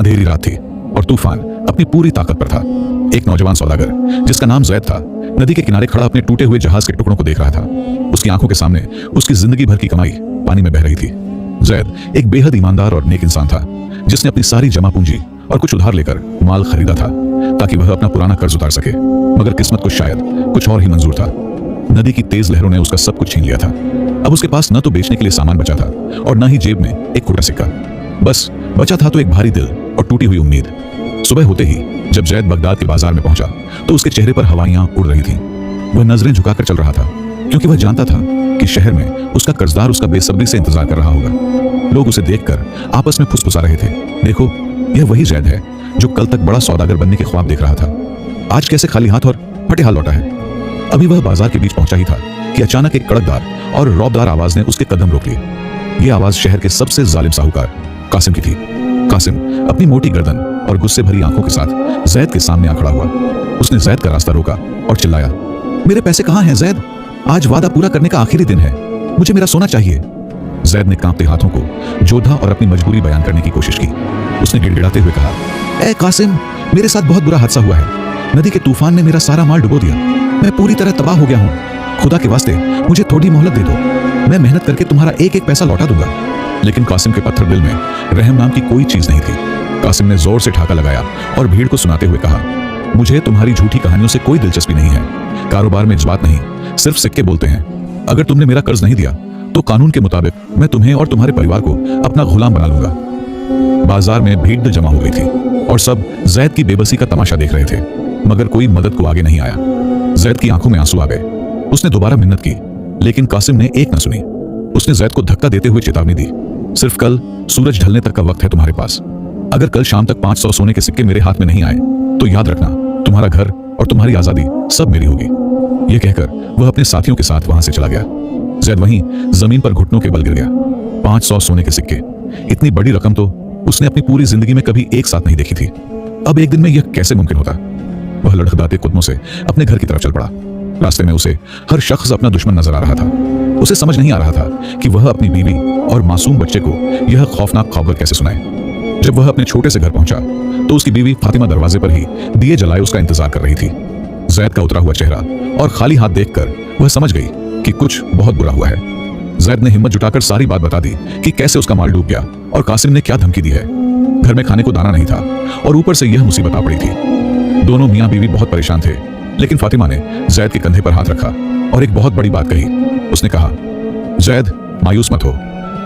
अंधेरी रात थी और तूफान अपनी पूरी ताकत पर था। एक नौजवान सौदागर जिसका नाम जैद था, नदी के किनारे खड़ा अपने टूटे हुए जहाज के टुकड़ों को देख रहा था। उसकी आंखों के सामने उसकी जिंदगी भर की कमाई पानी में बह रही थी। जैद एक बेहद ईमानदार और नेक इंसान था, जिसने अपनी सारी जमा पूंजी और कुछ उधार लेकर माल खरीदा था ताकि वह अपना पुराना कर्ज उतार सके। मगर किस्मत को शायद कुछ और ही मंजूर था। नदी की तेज लहरों ने उसका सब कुछ छीन लिया था। अब उसके पास न तो बेचने के लिए सामान बचा था और न ही जेब में एक खोटा सिक्का। बस बचा था तो एक भारी दिल और टूटी हुई उम्मीद। सुबह होते ही जब जैद बगदाद के बाजार में पहुंचा तो उसके चेहरे पर हवाइयां उड़ रही थीं। वह नजरें झुकाकर चल रहा था क्योंकि वह जानता था कि शहर में उसका कर्जदार उसका बेसब्री से इंतजार कर रहा होगा। लोग उसे देखकर आपस में फुसफुसा रहे थे, देखो यह वही जैद है जो कल तक बड़ा सौदागर बनने के ख्वाब देख रहा था, आज कैसे खाली हाथ और फटे हाल लौटा है। अभी वह बाजार के बीच पहुंचा ही था कि अचानक एक कड़कदार और रौबदार आवाज ने उसके कदम रोक लिए। यह आवाज शहर के सबसे जालिम साहूकार कासिम की थी। कासिम अपनी मोटी गर्दन और गुस्से भरी आंखों के साथ जैद के सामने आ खड़ा हुआ। उसने जैद का रास्ता रोका और चिल्लाया, मेरे पैसे कहाँ हैं जैद? आज वादा पूरा करने का आखिरी दिन है, मुझे मेरा सोना चाहिए। जैद ने कांपते हाथों को जोधा और अपनी मजबूरी बयान करने की कोशिश की। उसने गिड़गिड़ाते हुए कहा, ए कासिम, मेरे साथ बहुत बुरा हादसा हुआ है। नदी के तूफान ने मेरा सारा माल डुबो दिया। मैं पूरी तरह तबाह हो गया हूँ। खुदा के वास्ते मुझे थोड़ी मोहलत दे दो, मैं मेहनत करके तुम्हारा एक एक पैसा लौटा दूंगा। लेकिन कासिम के पत्थर दिल में रहम नाम की कोई चीज नहीं थी। कासिम ने जोर से ठाका लगाया और भीड़ को सुनाते हुए कहा, मुझे तुम्हारी झूठी कहानियों से कोई दिलचस्पी नहीं है। कारोबार में जज्बात नहीं, सिर्फ सिक्के बोलते हैं। अगर तुमने मेरा कर्ज नहीं दिया तो कानून के मुताबिक मैं तुम्हें और तुम्हारे परिवार को अपना गुलाम बना लूंगा। बाजार में भीड़ जमा हो गई थी और सब जैद की बेबसी का तमाशा देख रहे थे, मगर कोई मदद को आगे नहीं आया। जैद की आंखों में आंसू आ गए। उसने दोबारा मिन्नत की, लेकिन कासिम ने एक न सुनी। उसने जैद को धक्का देते हुए चेतावनी दी, सिर्फ कल सूरज ढलने तक का वक्त है तुम्हारे पास। अगर कल शाम तक 500 सोने के सिक्के मेरे हाथ में नहीं आए तो याद रखना, तुम्हारा घर और तुम्हारी आजादी सब मेरी होगी। यह कहकर वह अपने साथियों के साथ वहां से चला गया। जैद वहीं जमीन पर घुटनों के बल गिर गया। 500 सोने के सिक्के, इतनी बड़ी रकम तो उसने अपनी पूरी जिंदगी में कभी एक साथ नहीं देखी थी। अब एक दिन में यह कैसे मुमकिन होता? वह लड़खड़ाते कदमों से अपने घर की तरफ चल पड़ा। रास्ते में उसे हर शख्स अपना दुश्मन नजर आ रहा था। उसे समझ नहीं आ रहा था कि वह अपनी बीवी और मासूम बच्चे को यह खौफनाक खबर कैसे सुनाए। जब वह अपने छोटे से घर पहुंचा तो उसकी बीवी फातिमा दरवाजे पर ही दिए जलाए उसका इंतजार कर रही थी। जैद का उतरा हुआ चेहरा और खाली हाथ देखकर वह समझ गई कि कुछ बहुत बुरा हुआ है। जैद ने हिम्मत जुटाकर सारी बात बता दी कि कैसे उसका माल डूब गया और कासिम ने क्या धमकी दी है। घर में खाने को दाना नहीं था और ऊपर से यह मुसीबत आ पड़ी थी। दोनों मियां बीवी बहुत परेशान थे, लेकिन फातिमा ने जैद के कंधे पर हाथ रखा और एक बहुत बड़ी बात कही। उसने कहा, जैद मायूस मत हो,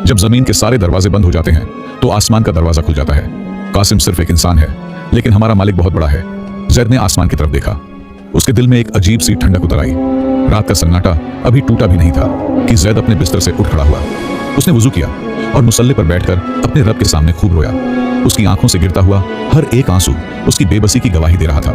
जब जमीन के सारे दरवाजे बंद हो जाते हैं तो आसमान का दरवाजा खुल जाता है। कासिम सिर्फ एक इंसान है, लेकिन हमारा मालिक बहुत बड़ा है। जैद ने आसमान की तरफ देखा। उसके दिल में एक अजीब सी ठंडक उतर आई। रात का सन्नाटा अभी टूटा भी नहीं था कि जैद अपने बिस्तर से उठ खड़ा हुआ। उसने वुजू किया और मुसल्ले पर बैठकर अपने रब के सामने खूब रोया। उसकी आंखों से गिरता हुआ हर एक आंसू उसकी बेबसी की गवाही दे रहा था।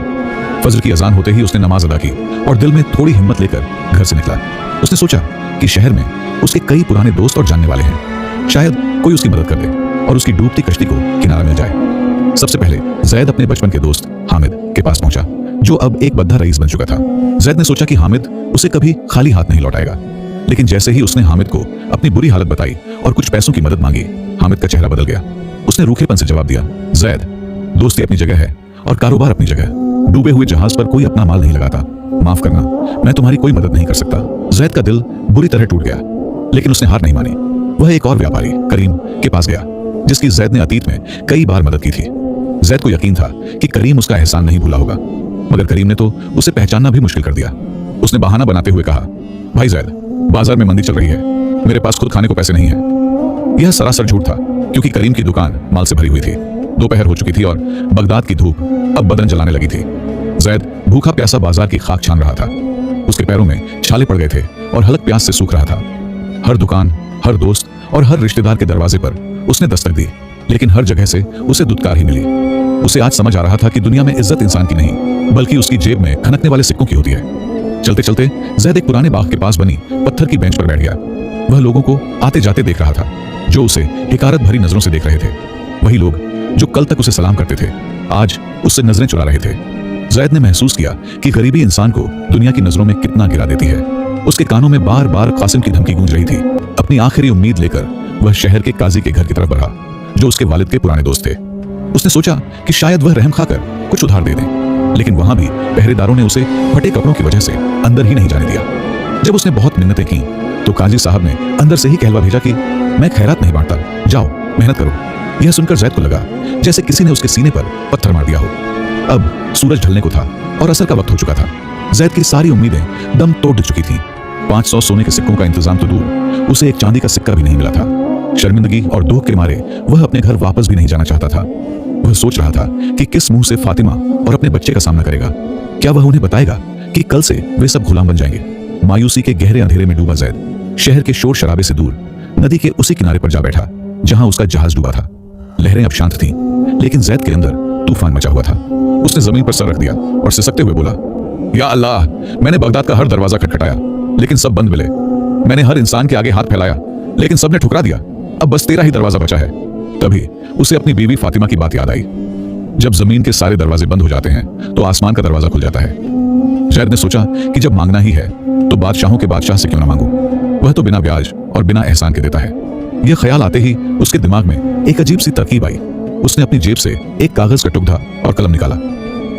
फजर की अजान होते ही उसने नमाज अदा की और दिल में थोड़ी हिम्मत लेकर घर से निकला। उसने सोचा कि शहर में उसके कई पुराने दोस्त और जानने वाले हैं, शायद कोई उसकी मदद कर दे और उसकी डूबती कश्ती को किनारा मिल जाए। सबसे पहले जैद अपने बचपन के दोस्त हामिद के पास पहुंचा, जो अब एक बद्धा रईस बन चुका था। जैद ने सोचा कि हामिद उसे कभी खाली हाथ नहीं लौटाएगा, लेकिन जैसे ही उसने हामिद को अपनी बुरी हालत बताई और कुछ पैसों की मदद मांगी, हामिद का चेहरा बदल गया। उसने रूखेपन से जवाब दिया, जैद, दोस्ती अपनी जगह है और कारोबार अपनी जगह। डूबे हुए जहाज पर कोई अपना माल नहीं लगाता। माफ करना, मैं तुम्हारी कोई मदद नहीं कर सकता। जैद का दिल बुरी तरह टूट गया, लेकिन उसने हार नहीं मानी। वह एक और व्यापारी करीम के पास गया, जिसकी जैद ने अतीत में कई बार मदद की थी। जैद को यकीन था कि करीम उसका एहसान नहीं भूला होगा, मगर करीम ने तो उसे पहचानना भी मुश्किल कर दिया। उसने बहाना बनाते हुए कहा, भाई जैद, बाजार में मंदी चल रही है, मेरे पास खुद खाने को पैसे नहीं है। यह सरासर झूठ था, क्योंकि करीम की दुकान माल से भरी हुई थी। दोपहर हो चुकी थी और बगदाद की धूप अब बदन जलाने लगी थी। जैद भूखा प्यासा बाजार की खाक छान रहा था। उसके पैरों में छाले पड़ गए थे और हलक प्यास से सूख रहा था। हर दुकान, हर दोस्त और हर रिश्तेदार के दरवाजे पर उसने दस्तक दी, लेकिन हर जगह से उसे दुत्कार ही मिली। उसे आज समझ आ रहा था कि दुनिया में इज्जत इंसान की नहीं, बल्कि उसकी जेब में खनकने वाले सिक्कों की होती है। चलते चलते जैद एक पुराने बाग के पास बनी पत्थर की बेंच पर बैठ गया। वह लोगों को आते जाते देख रहा था, जो उसे हिकारत भरी नजरों से देख रहे थे। वही लोग जो कल तक उसे सलाम करते थे, आज उससे नजरें चुरा रहे थे। जैद ने महसूस किया कि गरीबी इंसान को दुनिया की नजरों में कितना गिरा देती है। उसके कानों में बार बार कासिम की धमकी गूंज रही थी। अपनी आखिरी उम्मीद लेकर वह शहर के काजी के घर की तरफ बढ़ा, जो उसके वालिद के पुराने दोस्त थे। उसने सोचा कि शायद वह रहम खाकर कुछ उधार दे दें, लेकिन वहां भी पहरेदारों ने उसे फटे कपड़ों की वजह से अंदर ही नहीं जाने दिया। जब उसने बहुत मिन्नतें की तो काजी साहब ने अंदर से ही कहलवा भेजा कि मैं खैरात नहीं बांटता, जाओ मेहनत करो। यह सुनकर जैद को लगा जैसे किसी ने उसके सीने पर पत्थर मार दिया हो। अब सूरज ढलने को था और असर का वक्त हो चुका था। जैद की सारी उम्मीदें दम तोड़ चुकी थीं। 500 सोने के सिक्कों का इंतजाम तो दूर, उसे एक चांदी का सिक्का भी नहीं मिला था। शर्मिंदगी और दुख के मारे वह अपने घर वापस भी नहीं जाना चाहता था। वह सोच रहा था कि किस मुंह से फातिमा और अपने बच्चे का सामना करेगा। क्या वह उन्हें बताएगा कि कल से वे सब गुलाम बन जाएंगे? मायूसी के गहरे अंधेरे में डूबा जैद शहर के शोर शराबे से दूर नदी के उसी किनारे पर जा बैठा जहां उसका जहाज डूबा था। लहरें अब शांत थीं, लेकिन जैद के अंदर तूफान मचा हुआ था। उसने जमीन पर सर रख दिया और सिसकते हुए बोला, या अल्लाह, मैंने बगदाद का हर दरवाजा खटखटाया लेकिन सब बंद मिले। मैंने हर इंसान के आगे हाथ फैलाया लेकिन सबने ठुकरा दिया। अब बस तेरा ही दरवाजा बचा है। तभी उसे अपनी बीवी फातिमा की बात याद आई। जब जमीन के सारे दरवाजे बंद हो जाते हैं तो आसमान का दरवाजा खुल जाता है। जैद ने सोचा कि जब मांगना ही है तो बादशाहों के बादशाह से क्यों ना मांगू, वह तो बिना ब्याज और बिना एहसान के देता है। यह ख्याल आते ही उसके दिमाग में एक अजीब सी तरकीब आई। उसने अपनी जेब से एक कागज का टुकड़ा और कलम निकाला।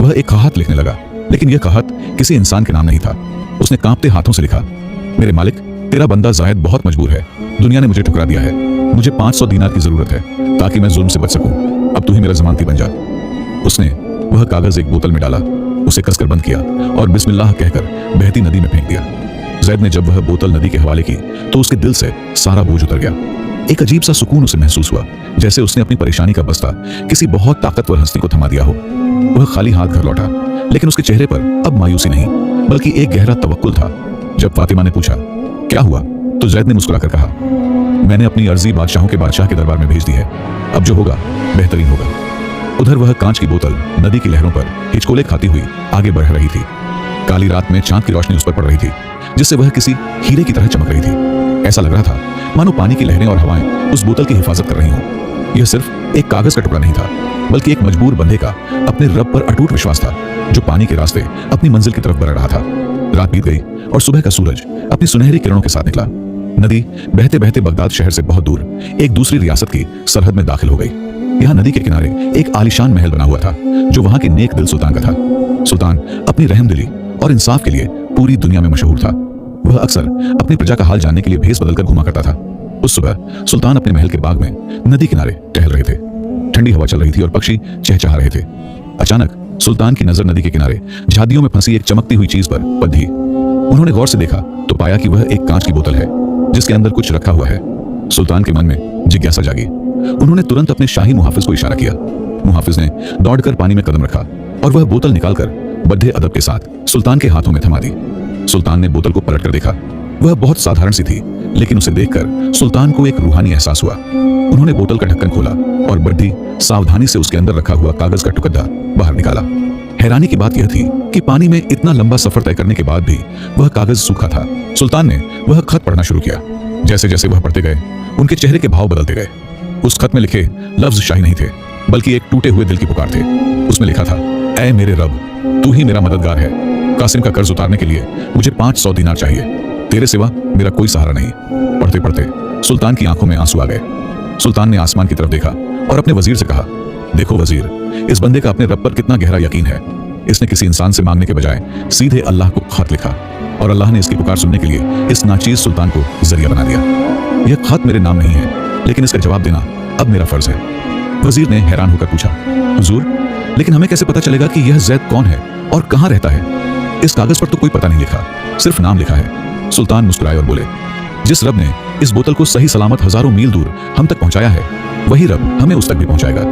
वह एक खत लिखने लगा, लेकिन यह खत किसी इंसान के नाम नहीं था। उसने कांपते हाथों से लिखा, मेरे मालिक, तेरा बंदा जायद बहुत मजबूर है। दुनिया ने मुझे ठुकरा दिया है। मुझे 500 दीनार की जरूरत है ताकि मैं जुल्म से बच सकूं। अब तू ही मेरा जमानती बन जा। उसने वह कागज एक बोतल में डाला, उसे कसकर बंद किया और बिस्मिल्लाह कहकर बहती नदी में फेंक दिया। जैद ने जब वह बोतल नदी के हवाले की तो उसके दिल से सारा बोझ उतर गया। एक अजीब सा सुकून उसे महसूस हुआ, जैसे उसने अपनी परेशानी का बस्ता किसी बहुत ताकतवर हस्ती को थमा दिया हो। वह खाली हाथ घर लौटा, लेकिन उसके चेहरे पर अब मायूसी नहीं बल्कि एक गहरा तवक्कुल था। जब फातिमा ने पूछा, क्या हुआ, तो जैद ने मुस्कुराकर कहा, मैंने अपनी अर्जी बादशाहों के बादशाह के दरबार में भेज दी है। अब जो होगा बेहतरीन होगा। उधर वह कांच की बोतल नदी की लहरों पर हिचकोले खाती हुई आगे बढ़ रही थी। काली रात में चांद की रोशनी उस पर पड़ रही थी, जिससे वह किसी हीरे की तरह चमक रही थी। ऐसा लग रहा था मानो पानी की लहरें और हवाएं उस बोतल की हिफाजत कर रही हों। यह सिर्फ एक कागज का टुकड़ा नहीं था, बल्कि एक मजबूर बंदे का अपने रब पर अटूट विश्वास था, जो पानी के रास्ते अपनी मंजिल की तरफ बढ़ रहा था। रात बीत गई और सुबह का सूरज अपनी सुनहरी किरणों के साथ निकला। नदी बहते बहते बगदाद शहर से बहुत दूर एक दूसरी रियासत की सरहद में दाखिल हो गई। यहाँ नदी के किनारे एक आलीशान महल बना हुआ था, जो वहां के नेक दिल सुल्तान का था। सुल्तान अपनी रहमदिली और इंसाफ के लिए पूरी दुनिया में मशहूर था। वह अक्सर अपनी प्रजा का हाल जानने के लिए भेस बदलकर घुमा करता था। उस सुबह सुल्तान अपने महल के बाग में नदी किनारे टहल रहे थे। ठंडी हवा चल रही थी और पक्षी चहचहा रहे थे। अचानक सुल्तान की नजर नदी के किनारे झादियों में फंसी एक चमकती हुई चीज पर पड़ी। उन्होंने गौर से देखा तो पाया कि वह एक कांच की बोतल है जिसके अंदर कुछ रखा हुआ है। सुल्तान के मन में जिज्ञासा जागी। उन्होंने तुरंत अपने शाही मुहाफिज को इशारा किया। मुहाफिज ने दौड़कर पानी में कदम रखा और वह बोतल निकालकर बड़े अदब के साथ सुल्तान के हाथों में थमा दी। सुल्तान ने बोतल को पलट कर देखा। वह बहुत साधारण सी थी, लेकिन उसे देखकर सुल्तान को एक रूहानी एहसास हुआ। उन्होंने बोतल का ढक्कन खोला और बड़ी सावधानी से उसके अंदर रखा हुआ कागज का टुकड़ा बाहर निकाला। हैरानी की बात यह थी कि पानी में इतना लंबा सफर तय करने के बाद भी वह कागज सूखा था। सुल्तान ने वह खत पढ़ना शुरू किया। जैसे जैसे वह पढ़ते गए, उनके चेहरे के भाव बदलते गए। उस खत में लिखे लफ्ज शाही नहीं थे, बल्कि एक टूटे हुए दिल की पुकार थे। उसमें लिखा था, ऐ मेरे रब, तू ही मेरा मददगार है। कासिम का कर्ज उतारने के लिए मुझे 500 दीनार चाहिए। तेरे सिवा मेरा कोई सहारा नहीं। पढ़ते पढ़ते सुल्तान की आंखों में आंसू आ गए। सुल्तान ने आसमान की तरफ देखा और अपने वजीर से कहा, देखो वजीर, इस बंदे का अपने रब पर कितना गहरा यकीन है। इसने किसी इंसान से मांगने के बजाय सीधे अल्लाह को खत लिखा और अल्लाह ने इसकी पुकार सुनने के लिए इस नाचीज सुल्तान को जरिया बना दिया। यह खत मेरे नाम नहीं है, लेकिन इसका जवाब देना अब मेरा फर्ज है। वजीर ने हैरान होकर पूछा, हुजूर, लेकिन हमें कैसे पता चलेगा कि यह जैद कौन है और कहां रहता है? इस कागज पर तो कोई पता नहीं लिखा, सिर्फ नाम लिखा है। सुल्तान मुस्कुराए और बोले, जिस रब ने इस बोतल को सही सलामत हजारों मील दूर हम तक पहुंचाया है, वही रब हमें उस तक भी पहुंचाएगा।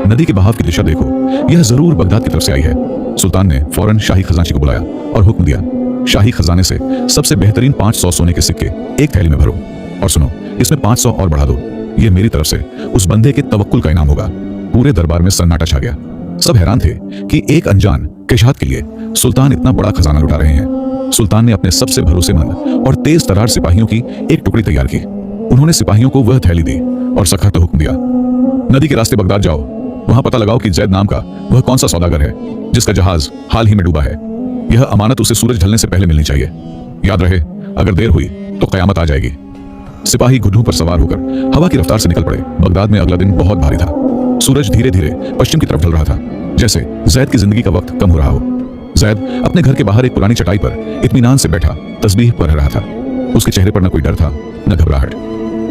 नदी के बहाव की दिशा देखो, यह जरूर बगदाद की तरफ से आई है। सुल्तान ने फौरन शाही खजांची को बुलाया और हुक्म दिया, शाही खजाने से सबसे बेहतरीन 500 सोने के सिक्के एक थैली में भरो और सुनो, इसमें 500 और बढ़ा दो। यह मेरी तरफ से उस बंदे के तवक्कुल का इनाम होगा। पूरे दरबार में सन्नाटा छा गया। सब हैरान थे कि एक अनजान केशात के लिए सुल्तान इतना बड़ा खजाना लुटा रहे हैं। सुल्तान ने अपने सबसे भरोसेमंद और तेज तरार सिपाहियों की एक टुकड़ी तैयार की। उन्होंने सिपाहियों को वह थैली दी और सख्त हुक्म दिया, नदी के रास्ते बगदाद जाओ, वहां पता लगाओ कि जैद नाम का वह कौन सा सौदागर है जिसका जहाज हाल ही में डूबा है। यह अमानत उसे सूरज ढलने से पहले मिलनी चाहिए। याद रहे, अगर देर हुई तो कयामत आ जाएगी। सिपाही घुटनों पर सवार होकर हवा की रफ्तार से निकल पड़े। बगदाद में अगला दिन बहुत भारी था। सूरज धीरे धीरे पश्चिम की तरफ ढल रहा था, जैसे जैद की जिंदगी का वक्त कम हो रहा हो। जैद अपने घर के बाहर एक पुरानी चटाई पर इत्मीनान से बैठा तस्बीह पढ़ रहा था। उसके चेहरे पर न कोई डर था, न घबराहट।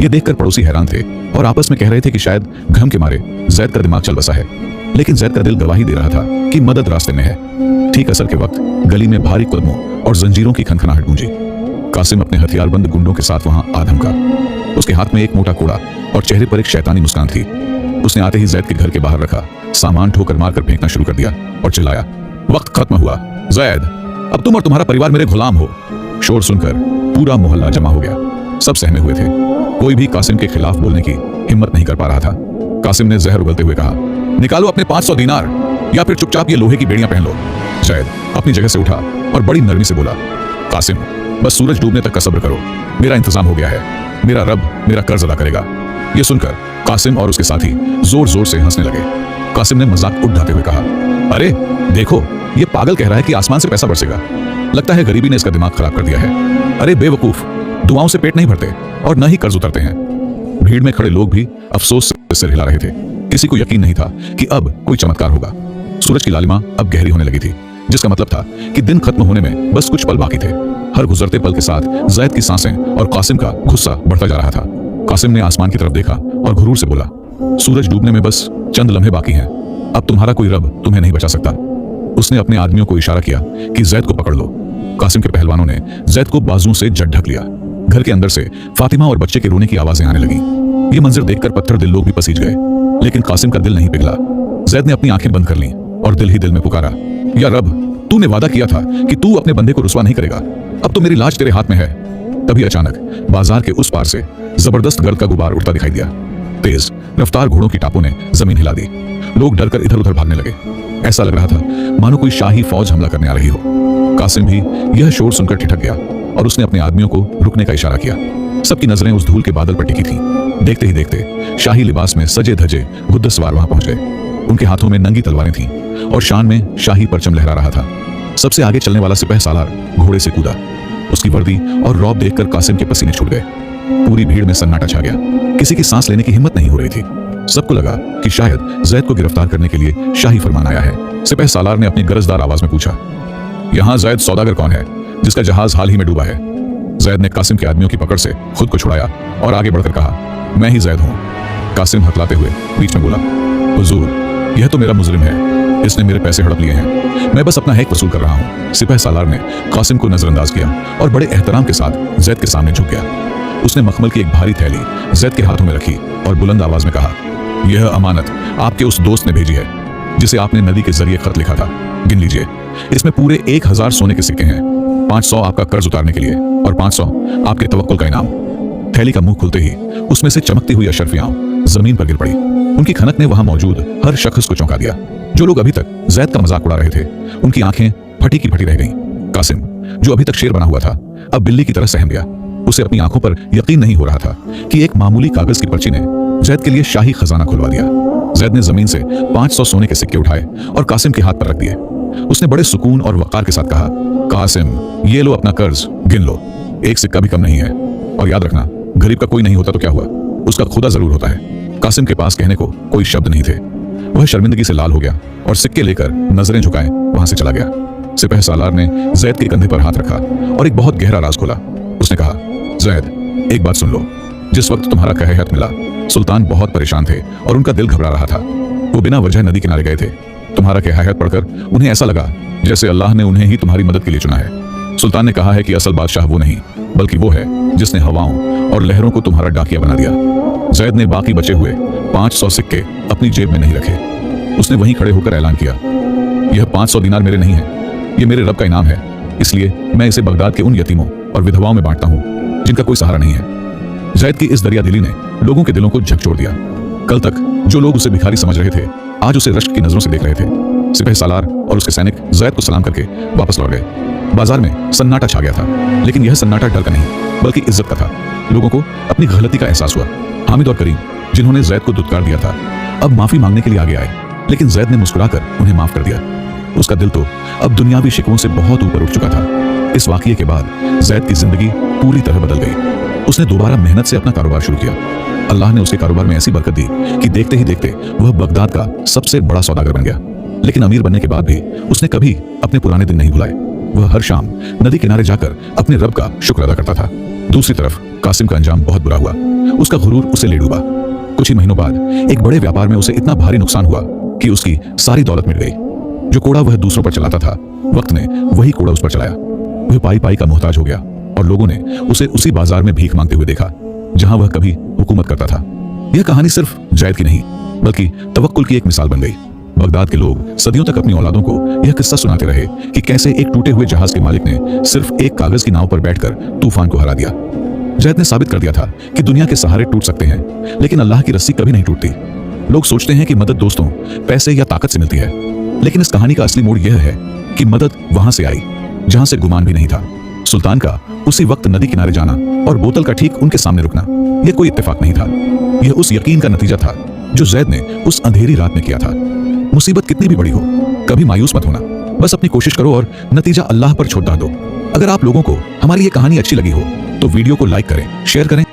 ये देखकर पड़ोसी हैरान थे और आपस में कह रहे थे कि शायद घम के मारे जैद का दिमाग चल बसा है। लेकिन जैद का दिल गवाही दे रहा था कि मदद रास्ते में है। ठीक असर के वक्त गली में भारी कदमों और जंजीरों की खनखनाहट गूंजी। कासिम अपने हथियारबंद गुंडों के साथ वहां आ धमका। उसके हाथ में एक मोटा कोड़ा और चेहरे पर एक शैतानी मुस्कान थी। उसने आते ही जैद के घर के बाहर रखा सामान ठोकर मारकर फेंकना शुरू कर दिया और चिल्लाया, वक्त खत्म हुआ। जैद, अब तुम और तुम्हारा परिवार मेरे गुलाम हो। शोर सुनकर पूरा मोहल्ला जमा हो गया। सब सहमे हुए थे। कोई भी कासिम के खिलाफ बोलने की हिम्मत नहीं कर पा रहा था। कासिम ने जहर उगलते हुए कहा, निकालो अपने 500 दीनार या फिर चुपचाप ये लोहे की बेड़ियां पहन लो। जैद अपनी जगह से उठा और बड़ी नरमी से बोला, कासिम, बस सूरज डूबने तक का सब्र करो। मेरा इंतजाम हो गया है। मेरा रब मेरा कर्ज अदा करेगा। यह सुनकर कासिम और उसके साथी जोर जोर से हंसने लगे। कासिम ने मजाक उड़ाते हुए कहा, अरे देखो, ये पागल कह रहा है कि आसमान से पैसा बरसेगा। लगता है गरीबी ने इसका दिमाग खराब कर दिया है। अरे बेवकूफ, दुआओं से पेट नहीं भरते और न ही कर्ज उतरते हैं। भीड़ में खड़े लोग भी अफसोस से सिर हिला रहे थे। किसी को यकीन नहीं था कि अब कोई चमत्कार होगा। सूरज की लालिमा अब गहरी होने लगी थी, जिसका मतलब था कि दिन खत्म होने में बस कुछ पल बाकी थे। हर गुजरते पल के साथ जैद की सांसें और कासिम का गुस्सा बढ़ता जा रहा था। कासिम ने आसमान की तरफ देखा और घुरूर से बोला, सूरज डूबने में बस चंद लम्हे बाकी हैं। अब तुम्हारा कोई रब तुम्हें नहीं बचा सकता। उसने अपने आदमियों को इशारा किया कि जैद को पकड़ लो। कासिम के पहलवानों ने जैद को बाजुओं से जड़ ढक लिया। घर के अंदर से फातिमा और बच्चे के रोने की आवाजें आने लगी। ये मंजर देखकर पत्थर दिल लोग भी पसीज गए, लेकिन कासिम का दिल नहीं पिघला। जैद ने अपनी आंखें बंद कर लीं और दिल ही दिल में पुकारा, या रब, तूने वादा किया था कि तू अपने बंदे को रुसवा नहीं करेगा। अब तो मेरी लाज तेरे हाथ में है। तभी अचानक बाजार के उस पार से जबरदस्त गर्द का गुबार उड़ता दिखाई दिया। तेज रफ्तार घोड़ों की टापों ने जमीन हिला दी। लोग डरकर इधर उधर भागने लगे। ऐसा लग रहा था मानो कोई शाही फौज हमला करने आ रही हो। कासिम भी यह शोर सुनकर ठिठक गया और उसने अपने आदमियों को रुकने का इशारा किया। सबकी नजरें उस धूल के बादल पर टिकी थीं। देखते ही देखते शाही लिबास में सजे धजे घुड़सवार वहां पहुंच गए। उनके हाथों में नंगी तलवारें थीं और शान में शाही परचम लहरा रहा था। सबसे आगे चलने वाला सिपाही सालार घोड़े से कूदा। उसकी वर्दी और रौब देखकर कासिम के पसीने छूट गए। पूरी भीड़ में सन्नाटा छा गया। किसी की सांस लेने की हिम्मत नहीं हो रही थी। सबको लगा कि शायद जैद को गिरफ्तार करने के लिए शाही फरमान आया है। सिपाही सालार ने अपनी गरजदार आवाज में पूछा, यहां जैद सौदागर कौन है जिसका जहाज हाल ही में डूबा है? जैद ने कासिम के आदमियों की पकड़ से खुद को छुड़ाया और आगे बढ़कर कहा, मैं ही जैद हूं। कासिम हकलाते हुए बीच में बोला, हुजूर, यह तो मेरा मुजरिम है। इसने मेरे पैसे हड़प लिए हैं। मैं बस अपना हक वसूल कर रहा हूं। सिपाही सालार ने कासिम को नजरअंदाज किया और बड़े एहतराम के साथ जैद के सामने झुक गया। उसने मखमल की एक भारी थैली जैद के हाथों में रखी और बुलंद आवाज में कहा, यह अमानत आपके उस दोस्त ने भेजी है जिसे आपने नदी के जरिए खत लिखा था। गिन लीजिए, इसमें पूरे 1000 सोने के सिक्के हैं। 500 आपका कर्ज उतारने के लिए और 500 आपके तवक्कुल का इनाम। थैली का मुंह खुलते ही उसमें से चमकती हुई अशरफियां जमीन पर गिर पड़ी। उनकी खनक ने वहां मौजूद हर शख्स को चौंका दिया। जो लोग अभी तक जैद का मजाक उड़ा रहे थे, उनकी आंखें फटी की फटी रह गईं। कासिम, जो अभी तक शेर बना हुआ था, अब बिल्ली की तरह सहम गया। उसे अपनी आंखों पर यकीन नहीं हो रहा था कि एक मामूली कागज की पर्ची ने जैद के लिए शाही खजाना खुलवा दिया। जैद ने जमीन से 500 सोने के सिक्के उठाए और कासिम के हाथ पर रख दिए। उसने बड़े सुकून और वकार के साथ कहा, कासिम, ये लो अपना कर्ज, गिन लो। एक सिक्का भी कम नहीं है। और याद रखना, गरीब का कोई नहीं होता तो क्या हुआ, उसका खुदा जरूर होता है। कासिम के पास कहने को कोई शब्द नहीं थे। वह शर्मिंदगी से लाल हो गया और सिक्के लेकर नजरें झुकाए वहां से चला गया। सिपाही सालार ने जैद के कंधे पर हाथ रखा और एक बहुत गहरा राज खोला। उसने कहा, जैद, एक बात सुन लो। जिस वक्त तुम्हारा कहत मिला, सुल्तान बहुत परेशान थे और उनका दिल घबरा रहा था। वो बिना वजह नदी किनारे गए थे। तुम्हारा कहत पढ़कर उन्हें ऐसा लगा जैसे अल्लाह ने उन्हें ही तुम्हारी मदद के लिए चुना है। सुल्तान ने कहा है कि असल बादशाह वो नहीं, बल्कि वो है जिसने हवाओं और लहरों को तुम्हारा डाकिया बना दिया। जैद ने बाकी बचे हुए 500 सिक्के अपनी जेब में नहीं रखे। उसने वहीं खड़े होकर ऐलान किया, यह 500 दिनार मेरे नहीं है, ये मेरे रब का इनाम है। इसलिए मैं इसे बगदाद के उन यतीमों और विधवाओं में बांटता हूँ जिनका कोई सहारा नहीं है। जैद की इस दरिया दिली ने लोगों के दिलों को झकझोर दिया। कल तक जो लोग उसे भिखारी समझ रहे थे, आज उसे रश्क की नजरों से देख रहे थे। सिपाही सालार और उसके सैनिक जैद को सलाम करके वापस लौट गए। बाजार में सन्नाटा छा गया था, लेकिन यह सन्नाटा डर का नहीं बल्कि इज्जत का था। लोगों को अपनी गलती का एहसास हुआ। हामिद और करीम, जिन्होंने जैद को दुत्कार दिया था, अब माफी मांगने के लिए आगे आए, लेकिन जैद ने मुस्कुराकर उन्हें माफ कर दिया। उसका दिल तो अब दुनियावी शिकवों से बहुत ऊपर उठ चुका था। इस वाकये के बाद जैद की जिंदगी पूरी तरह बदल गई। उसने दोबारा मेहनत से अपना कारोबार शुरू किया। अल्लाह ने उसके कारोबार में ऐसी बरकत दी कि देखते ही देखते वह बगदाद का सबसे बड़ा सौदागर बन गया। लेकिन अमीर बनने के बाद भी उसने कभी अपने पुराने दिन नहीं भुलाए। वह हर शाम नदी किनारे जाकर अपने रब का शुक्र अदा करता था। दूसरी तरफ कासिम का अंजाम बहुत बुरा हुआ। उसका गुरूर उसे ले डूबा। कुछ ही महीनों बाद एक बड़े व्यापार में उसे इतना भारी नुकसान हुआ कि उसकी सारी दौलत मिट गई। जो कोड़ा वह दूसरों पर चलाता था, वक्त ने वही कोड़ा उस पर चलाया। वह पाई पाई का मोहताज हो गया और लोगों ने उसे उसी बाजार में भीख मांगते हुए देखा जहां वह कभी हुकूमत करता था। यह कहानी सिर्फ जैद की नहीं बल्कि तवक्कुल की एक मिसाल बन गई। बगदाद के लोग सदियों तक अपनी औलादों को यह किस्सा सुनाते रहे कि कैसे एक टूटे हुए जहाज के मालिक ने सिर्फ एक कागज की नाव पर बैठकर तूफान को हरा दिया। जैद ने साबित कर दिया था कि दुनिया के सहारे टूट सकते हैं, लेकिन अल्लाह की रस्सी कभी नहीं टूटती। लोग सोचते हैं कि मदद दोस्तों, पैसे या ताकत से मिलती है, लेकिन इस कहानी का असली मोड़ यह है कि मदद वहां से आई जहां से गुमान भी नहीं था। सुल्तान का उसी वक्त नदी किनारे जाना और बोतल का ठीक उनके सामने रुकना, यह कोई इत्तेफाक नहीं था। यह उस यकीन का नतीजा था जो जैद ने उस अंधेरी रात में किया था। मुसीबत कितनी भी बड़ी हो, कभी मायूस मत होना। बस अपनी कोशिश करो और नतीजा अल्लाह पर छोड़ दो। अगर आप लोगों को हमारी ये कहानी अच्छी लगी हो तो वीडियो को लाइक करें, शेयर करें